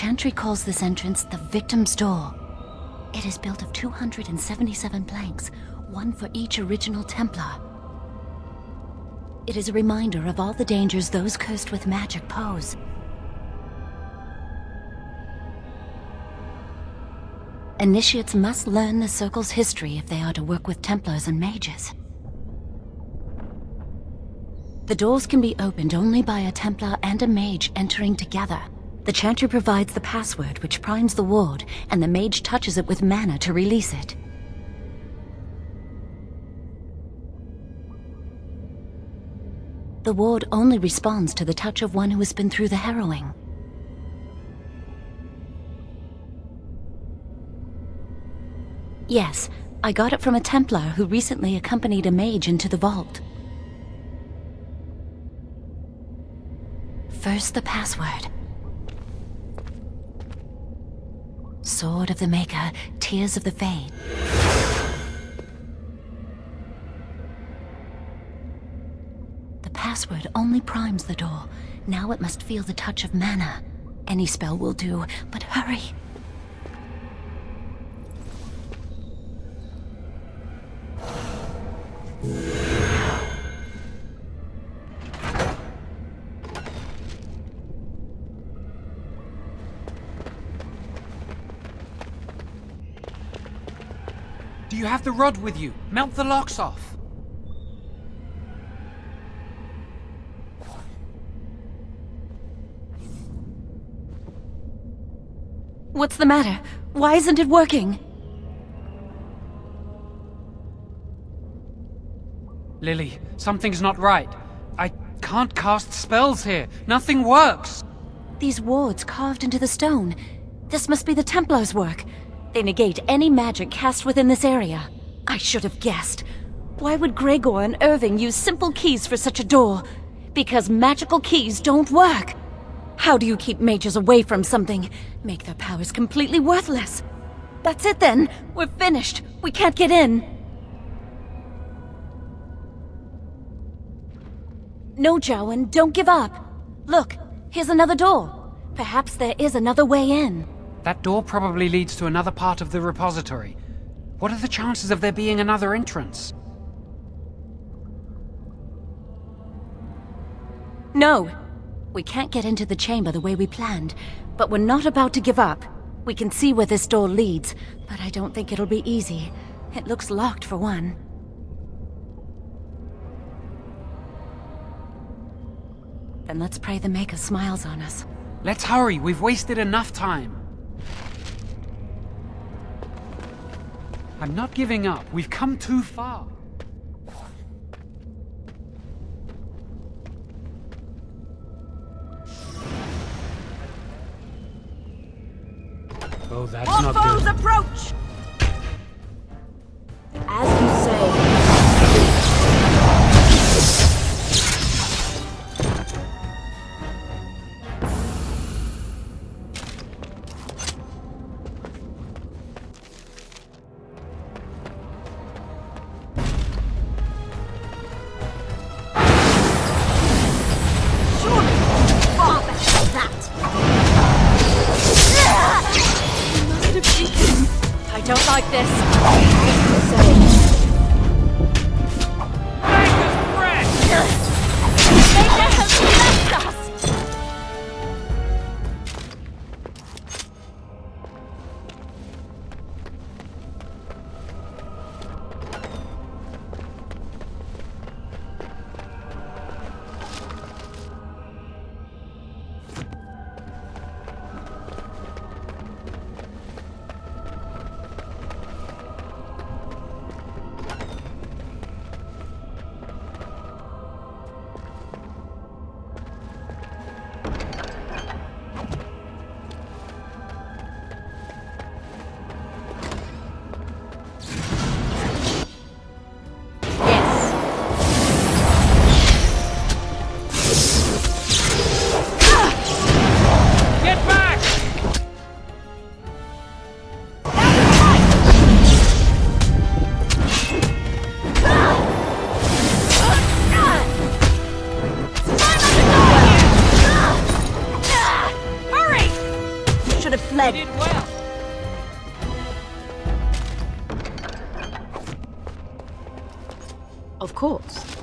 Chantry calls this entrance the Victim's Door. It is built of 277 planks, one for each original Templar. It is a reminder of all the dangers those cursed with magic pose. Initiates must learn the Circle's history if they are to work with Templars and mages. The doors can be opened only by a Templar and a mage entering together. The Chantry provides the password which primes the ward, and the mage touches it with mana to release it. The ward only responds to the touch of one who has been through the harrowing. Yes, I got it from a Templar who recently accompanied a mage into the vault. First, the password. Sword of the Maker, Tears of the Fade. The password only primes the door. Now it must feel the touch of mana. Any spell will do, but hurry. Do you have the rod with you? Melt the locks off. What's the matter? Why isn't it working? Lily, something's not right. I can't cast spells here. Nothing works. These wards carved into the stone. This must be the Templars' work. They negate any magic cast within this area. I should have guessed. Why would Gregor and Irving use simple keys for such a door? Because magical keys don't work. How do you keep mages away from something? Make their powers completely worthless. That's it then. We're finished. We can't get in. No, Jowan, don't give up. Look, here's another door. Perhaps there is another way in. That door probably leads to another part of the repository. What are the chances of there being another entrance? No. We can't get into the chamber the way we planned, but we're not about to give up. We can see where this door leads, but I don't think it'll be easy. It looks locked for one. Then let's pray the Maker smiles on us. Let's hurry, we've wasted enough time. I'm not giving up, we've come too far. Oh, that's All not foes good. approach! As you say. leg. did well. Of course.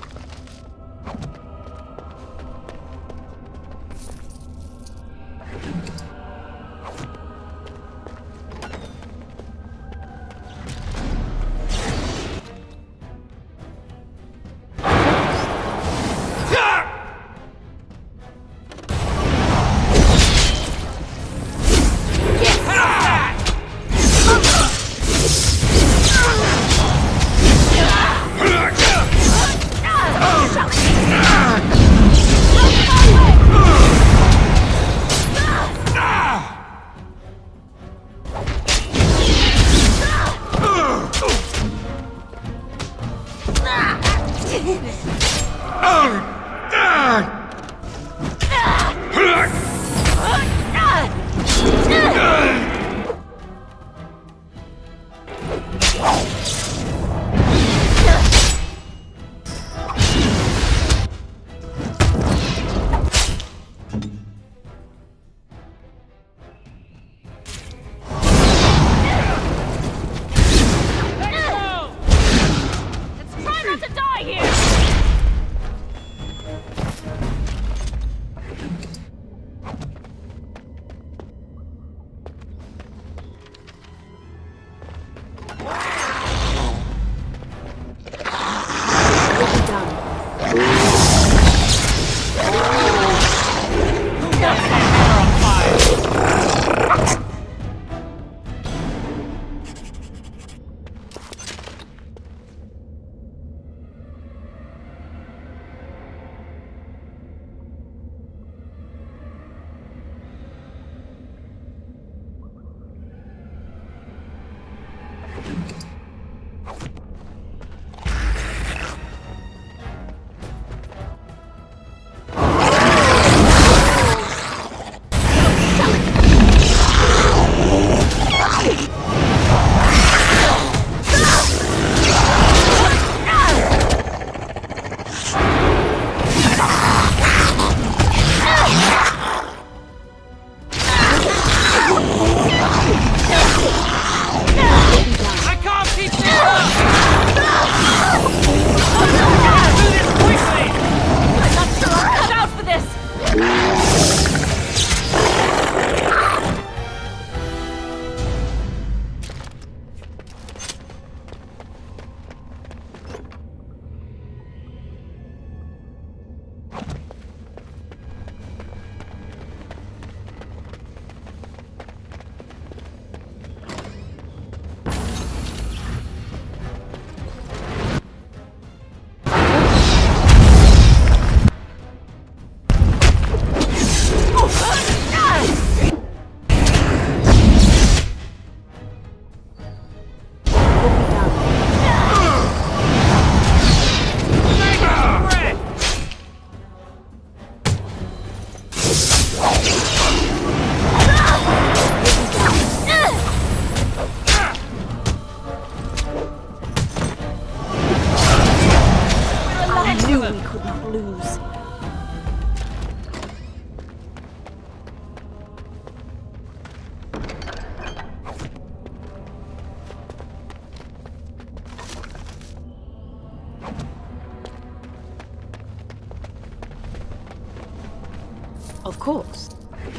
Of course.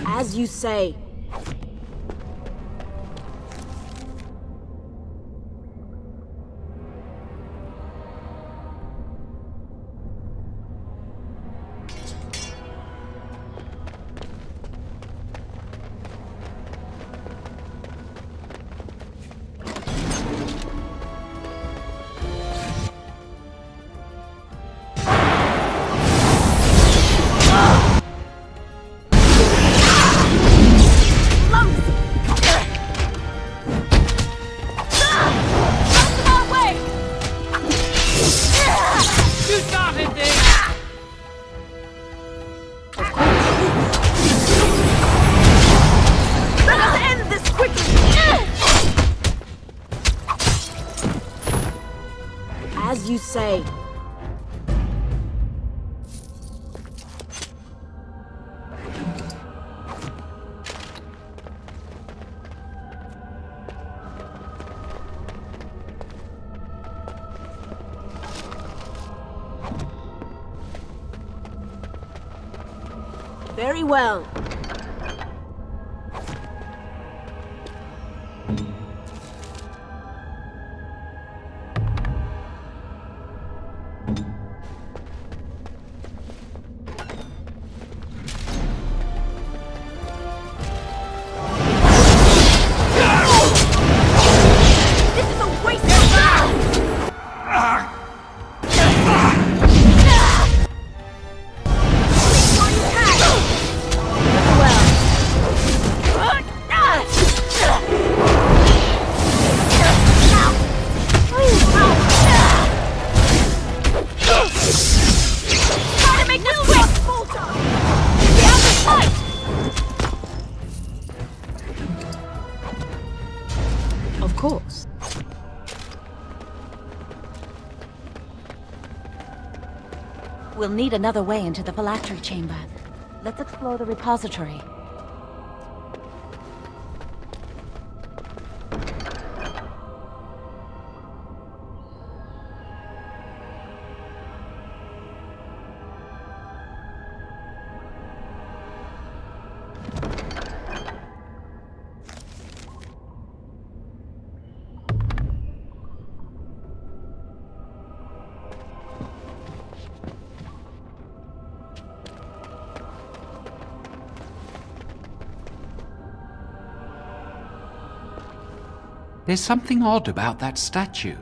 As you say. As you say. Very well. Of course. We'll need another way into the phylactery chamber. Let's explore the repository. There's something odd about that statue.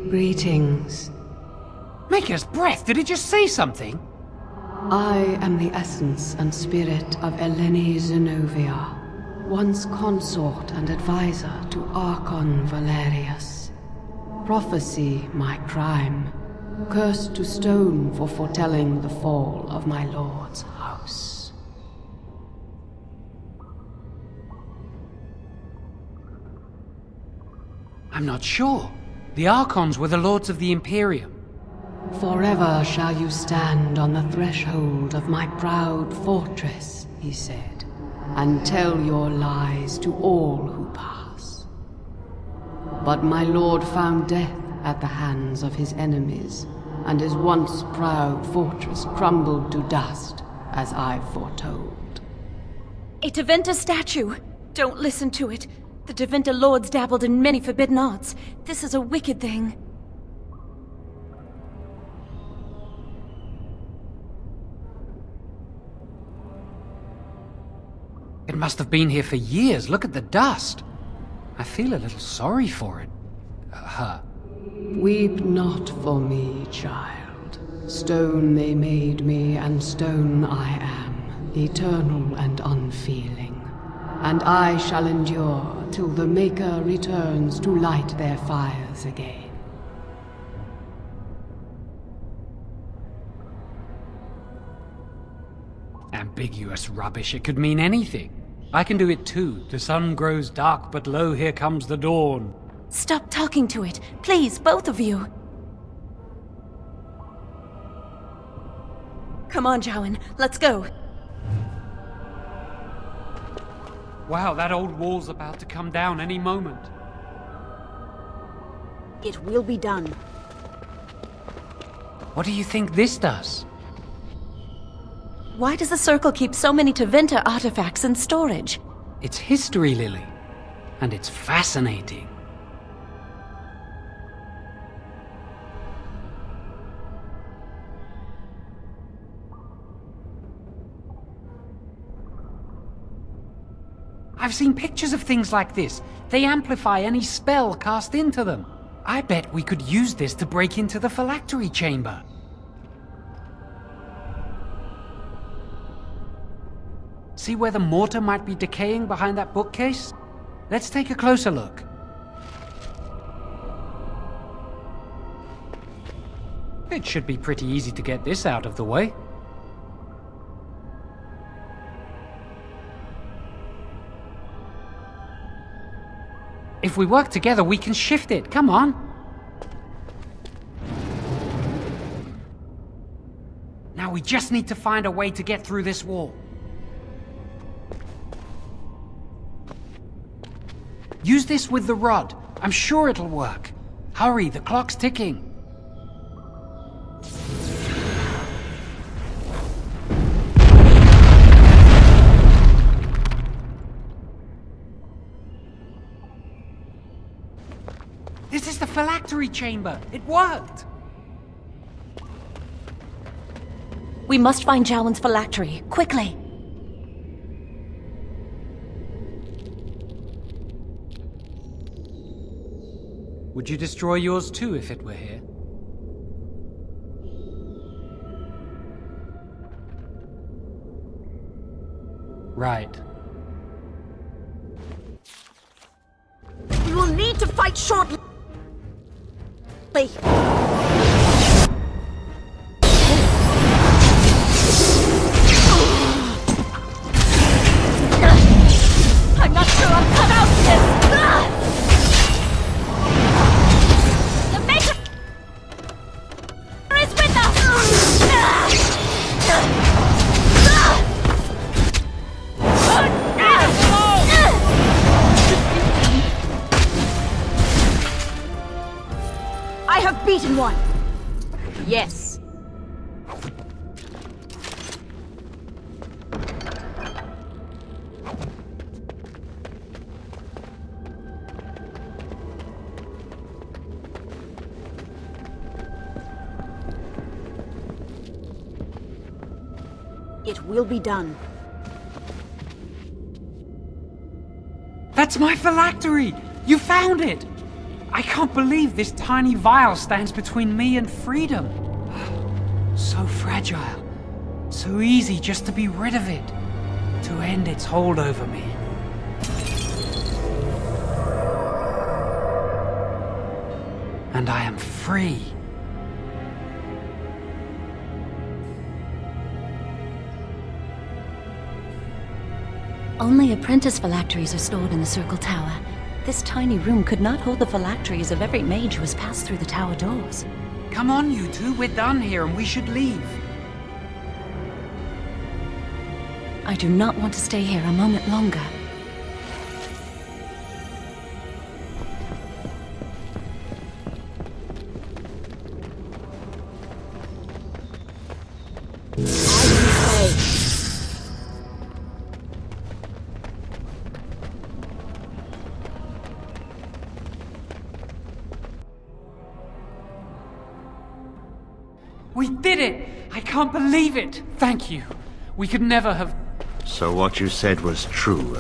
Greetings. Maker's breath, did it just say something? I am the essence and spirit of Eleni Zenobia, once consort and advisor to Archon Valerius. Prophecy my crime, cursed to stone for foretelling the fall of my lord's house. I'm not sure. The Archons were the lords of the Imperium. Forever shall you stand on the threshold of my proud fortress, he said, and tell your lies to all who pass. But my lord found death at the hands of his enemies, and his once proud fortress crumbled to dust, as I foretold. A Teventa statue! Don't listen to it. The Teventa lords dabbled in many forbidden arts. This is a wicked thing. It must have been here for years. Look at the dust. I feel a little sorry for it. Her. Weep not for me, child. Stone they made me, and stone I am, eternal and unfeeling. And I shall endure till the Maker returns to light their fires again. Ambiguous rubbish, it could mean anything. I can do it too. The sun grows dark, but lo, here comes the dawn. Stop talking to it. Please, both of you. Come on, Jowan. Let's go. Wow, that old wall's about to come down any moment. It will be done. What do you think this does? Why does the Circle keep so many Teventa artifacts in storage? It's history, Lily. And it's fascinating. I've seen pictures of things like this. They amplify any spell cast into them. I bet we could use this to break into the phylactery chamber. See where the mortar might be decaying behind that bookcase? Let's take a closer look. It should be pretty easy to get this out of the way. If we work together, we can shift it. Come on. Now we just need to find a way to get through this wall. Use this with the rod. I'm sure it'll work. Hurry, the clock's ticking. This is the phylactery chamber. It worked. We must find Jowen's phylactery, quickly. Would you destroy yours too if it were here? Right. We will need to fight shortly. I'm not sure I'm cut out for this! The Maker is with us! I have beaten one. Yes. It will be done. That's my phylactery! You found it! I can't believe this tiny vial stands between me and freedom. So fragile. So easy just to be rid of it. To end its hold over me. And I am free. Only apprentice phylacteries are stored in the Circle Tower. This tiny room could not hold the phylacteries of every mage who has passed through the tower doors. Come on, you two, we're done here and we should leave. I do not want to stay here a moment longer. We did it! I can't believe it! Thank you. We could never have... So what you said was true.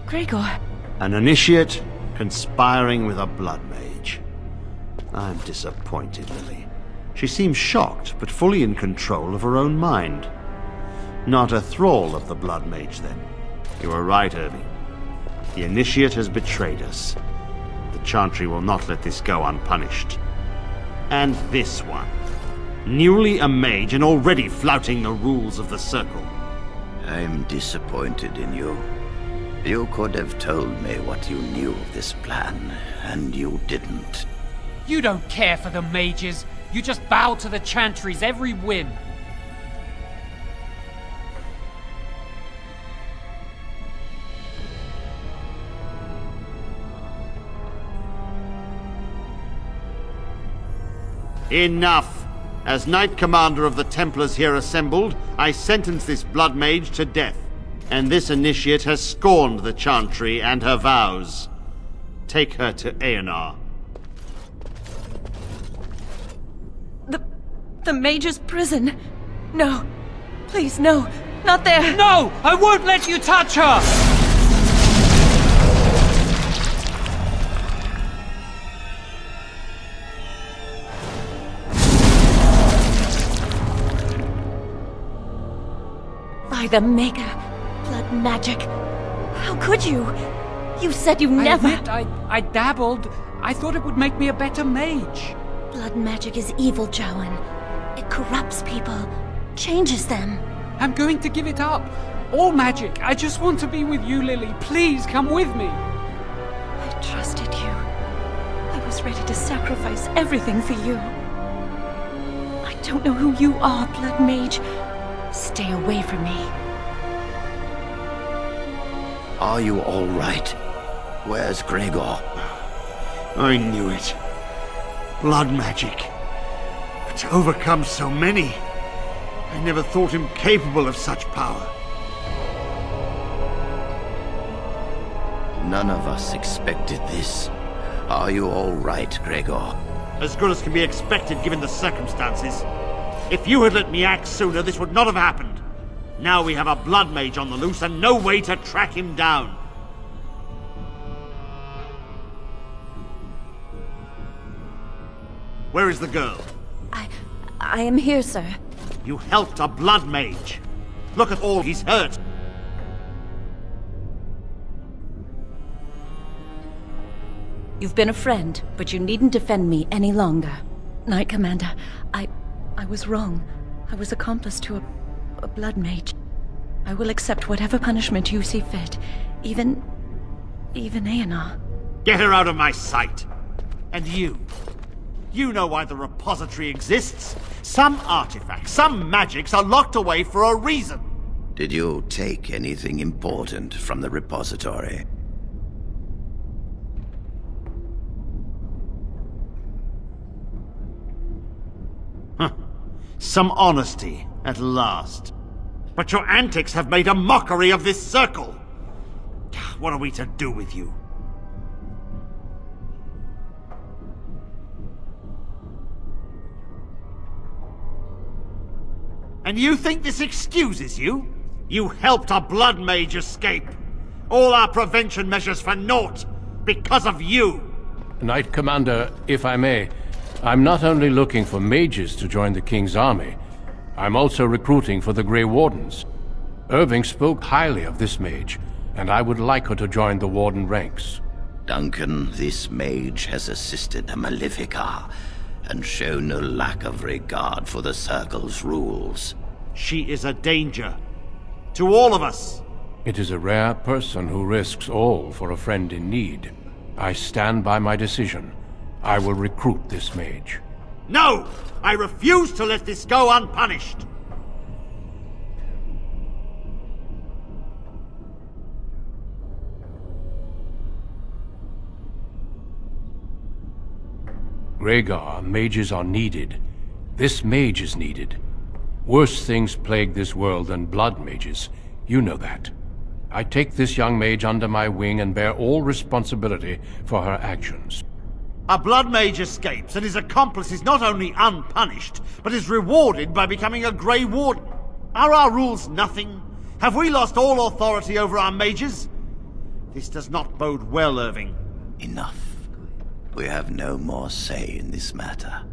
Gregor. An initiate conspiring with a blood mage. I'm disappointed, Lily. She seems shocked, but fully in control of her own mind. Not a thrall of the blood mage, then. You were right, Irving. The initiate has betrayed us. The Chantry will not let this go unpunished. And this one. Newly a mage and already flouting the rules of the Circle. I'm disappointed in you. You could have told me what you knew of this plan, and you didn't. You don't care for the mages. You just bow to the Chantry's every whim. Enough! As Knight Commander of the Templars here assembled, I sentence this blood mage to death. And this initiate has scorned the Chantry and her vows. Take her to Aenar. The Mage's prison. No. Please, no. Not there. No! I won't let you touch her! By the Maker. Blood magic. How could you? You said you never... I admit, I dabbled. I thought it would make me a better mage. Blood magic is evil, Jowen. It corrupts people. Changes them. I'm going to give it up. All magic. I just want to be with you, Lily. Please come with me. I trusted you. I was ready to sacrifice everything for you. I don't know who you are, Blood Mage. Stay away from me. Are you all right? Where's Gregor? I knew it. Blood magic. But to overcome so many, I never thought him capable of such power. None of us expected this. Are you all right, Gregor? As good as can be expected given the circumstances. If you had let me act sooner, this would not have happened. Now we have a blood mage on the loose and no way to track him down. Where is the girl? I am here, sir. You helped a blood mage. Look at all he's hurt. You've been a friend, but you needn't defend me any longer. Knight Commander, I was wrong. I was accomplice to a blood mage. I will accept whatever punishment you see fit. Even Aenar. Get her out of my sight. And you. You know why the repository exists. Some artifacts, some magics are locked away for a reason. Did you take anything important from the repository? Some honesty, at last. But your antics have made a mockery of this circle. What are we to do with you? And you think this excuses you? You helped a blood mage escape. All our prevention measures for naught, because of you. Knight Commander, if I may, I'm not only looking for mages to join the King's army, I'm also recruiting for the Grey Wardens. Irving spoke highly of this mage, and I would like her to join the Warden ranks. Duncan, this mage has assisted the Malefica, and shown no lack of regard for the Circle's rules. She is a danger. To all of us. It is a rare person who risks all for a friend in need. I stand by my decision. I will recruit this mage. No! I refuse to let this go unpunished! Rhaegar, mages are needed. This mage is needed. Worse things plague this world than blood mages. You know that. I take this young mage under my wing and bear all responsibility for her actions. A blood mage escapes and his accomplice is not only unpunished, but is rewarded by becoming a Grey Warden. Are our rules nothing? Have we lost all authority over our mages? This does not bode well, Irving. Enough. We have no more say in this matter.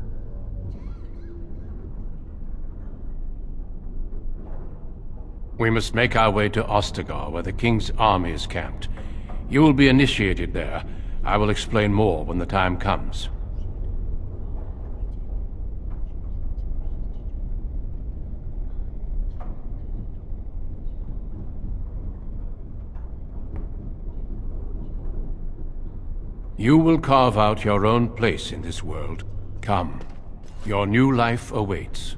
We must make our way to Ostagar'a, where the King's army is camped. You will be initiated there. I will explain more when the time comes. You will carve out your own place in this world. Come. Your new life awaits.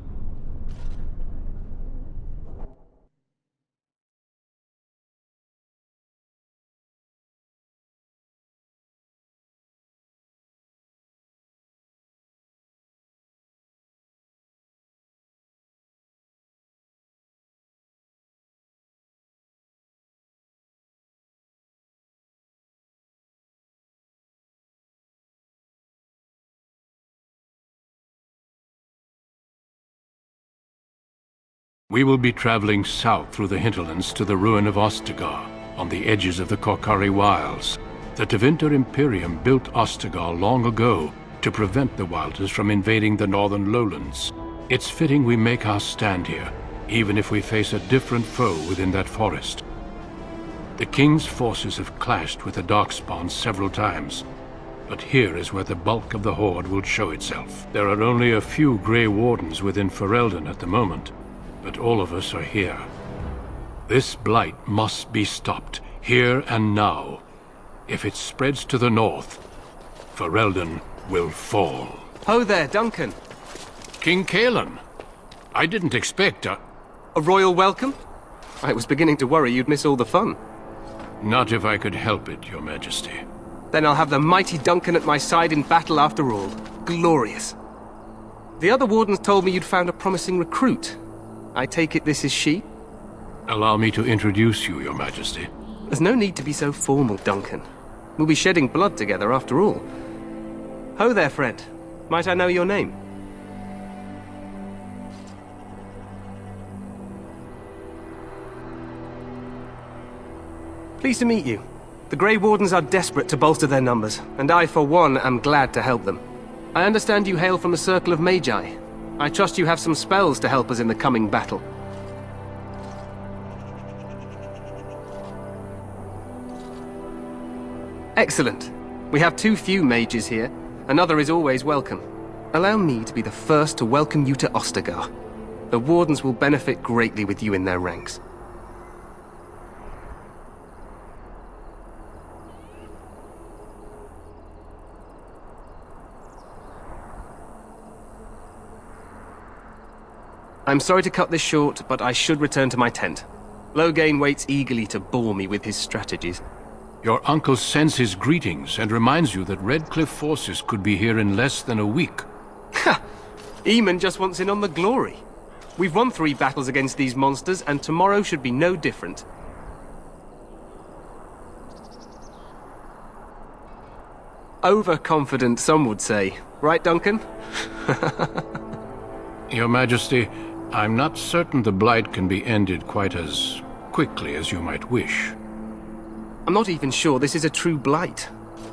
We will be traveling south through the hinterlands to the ruin of Ostagar, on the edges of the Korkari Wilds. The Tevinter Imperium built Ostagar long ago to prevent the Wilders from invading the northern lowlands. It's fitting we make our stand here, even if we face a different foe within that forest. The King's forces have clashed with the Darkspawn several times, but here is where the bulk of the Horde will show itself. There are only a few Grey Wardens within Ferelden at the moment, but all of us are here. This blight must be stopped, here and now. If it spreads to the north, Ferelden will fall. Ho there, Duncan. King Kaelin, I didn't expect A royal welcome? I was beginning to worry you'd miss all the fun. Not if I could help it, Your Majesty. Then I'll have the mighty Duncan at my side in battle after all. Glorious. The other wardens told me you'd found a promising recruit. I take it this is she? Allow me to introduce you, Your Majesty. There's no need to be so formal, Duncan. We'll be shedding blood together after all. Ho there, friend. Might I know your name? Pleased to meet you. The Grey Wardens are desperate to bolster their numbers, and I, for one, am glad to help them. I understand you hail from the Circle of Magi. I trust you have some spells to help us in the coming battle. Excellent. We have too few mages here. Another is always welcome. Allow me to be the first to welcome you to Ostagar. The Wardens will benefit greatly with you in their ranks. I'm sorry to cut this short, but I should return to my tent. Loghain waits eagerly to bore me with his strategies. Your uncle sends his greetings and reminds you that Redcliffe forces could be here in less than a week. Ha! Eamon just wants in on the glory. We've won 3 battles against these monsters, and tomorrow should be no different. Overconfident, some would say. Right, Duncan? Your Majesty, I'm not certain the Blight can be ended quite as quickly as you might wish. I'm not even sure this is a true blight.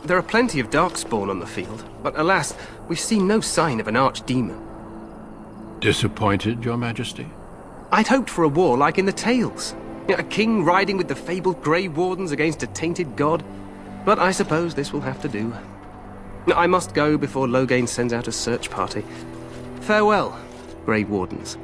There are plenty of Darkspawn on the field, but alas, we've seen no sign of an archdemon. Disappointed, Your Majesty? I'd hoped for a war like in the tales. A king riding with the fabled Grey Wardens against a tainted god. But I suppose this will have to do. I must go before Loghain sends out a search party. Farewell, Grey Wardens.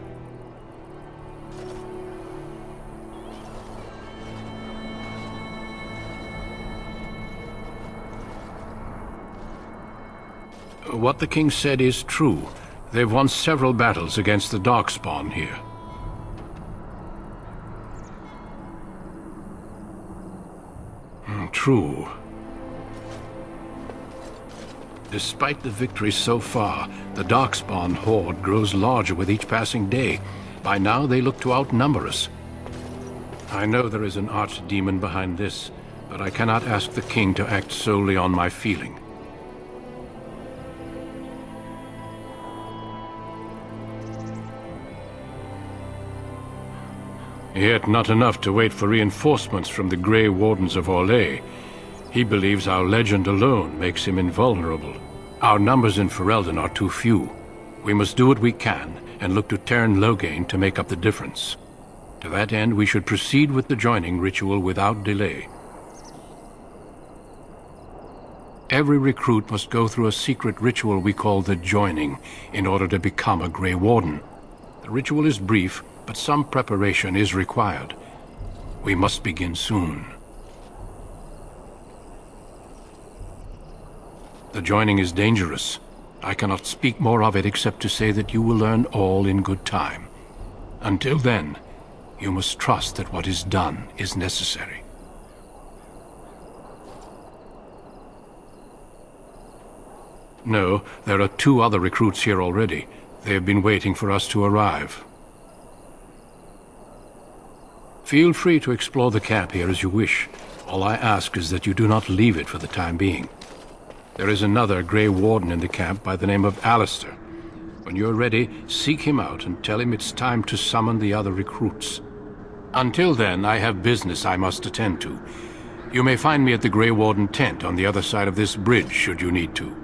What the king said is true. They've won several battles against the Darkspawn here. True. Despite the victories so far, the Darkspawn horde grows larger with each passing day. By now, they look to outnumber us. I know there is an archdemon behind this, but I cannot ask the king to act solely on my feeling. Yet not enough to wait for reinforcements from the Grey Wardens of Orlais. He believes our legend alone makes him invulnerable. Our numbers in Ferelden are too few. We must do what we can, and look to Teyrn Loghain to make up the difference. To that end, we should proceed with the joining ritual without delay. Every recruit must go through a secret ritual we call the joining, in order to become a Grey Warden. The ritual is brief, but some preparation is required. We must begin soon. The joining is dangerous. I cannot speak more of it except to say that you will learn all in good time. Until then, you must trust that what is done is necessary. No, there are 2 other recruits here already. They have been waiting for us to arrive. Feel free to explore the camp here as you wish. All I ask is that you do not leave it for the time being. There is another Grey Warden in the camp by the name of Alistair. When you're ready, seek him out and tell him it's time to summon the other recruits. Until then, I have business I must attend to. You may find me at the Grey Warden tent on the other side of this bridge, should you need to.